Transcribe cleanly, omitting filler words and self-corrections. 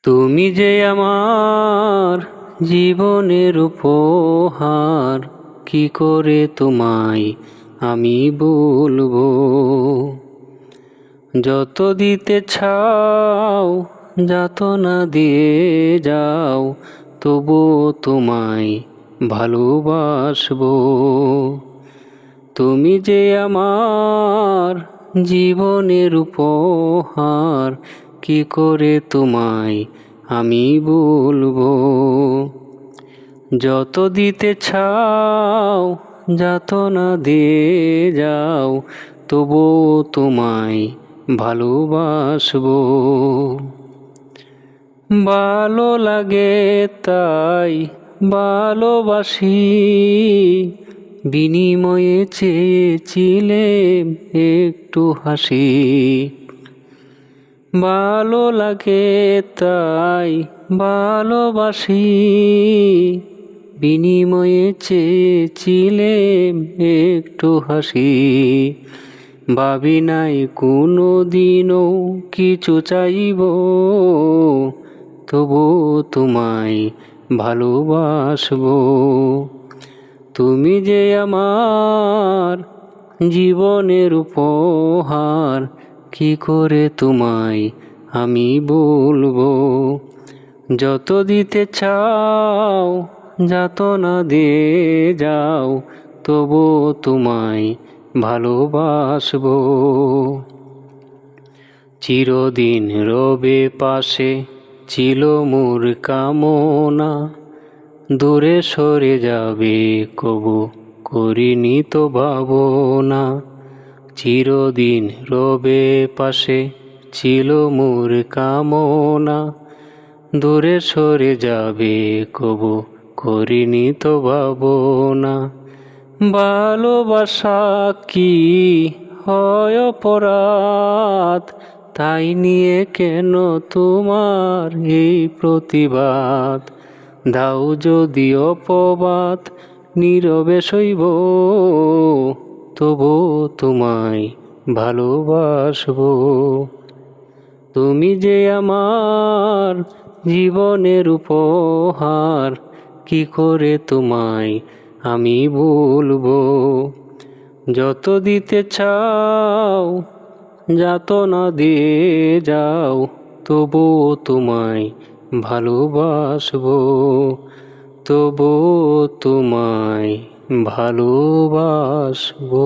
তুমি যে আমার জীবনের উপহার, কি করে তোমায় আমি বলবো। যত দিতে চাও যাতনা দিয়ে যাও, তবু তোমায় ভালোবাসবো। তুমি যে আমার জীবনের উপহার, কি করে তোমায় আমি বলবো। যত দিতে চাও যাতনা দিয়ে যাও, তবু তোমায় ভালোবাসবো। ভালো লাগে তাই ভালোবাসি, বিনিময়ে চেয়েছিলে একটু হাসি। ভালো লাগে তাই ভালোবাসি, বিনিময়ে চেয়েছিলে একটু হাসি। ভাবি নাই কোনো দিনও কিছু চাইব, তবু তোমায় ভালোবাসবো। তুমি যে আমার জীবনের উপহার, কি করে তোমায় আমি বলবো। যত দিতে চাও যাতনা দিয়ে যাও, তবু তোমায় ভালোবাসবো। চিরদিন রবে পাশে ছিল মোর কামনা, দূরে সরে যাবে কবু করিনি তো ভাবনা। চিরদিন রবে পাশে ছিল মোর কামনা, দূরে সরে যাবে কবু করিনি তো ভাবনা। ভালোবাসা কি হয় অপরাধ, তাই নিয়ে কেন তোমার এই প্রতিবাদ। দাও যদি অপবাদ, নীরবে সইব, তবু তোমায় ভালোবাসবো। তুমি যে আমার জীবনের উপহার, কি করে তোমায় আমি বলবো। যত দিতে চাও যাতনা দিয়ে যাও, তবু তোমায় ভালোবাসবো। তবু তোমায় ভালোবাসবো।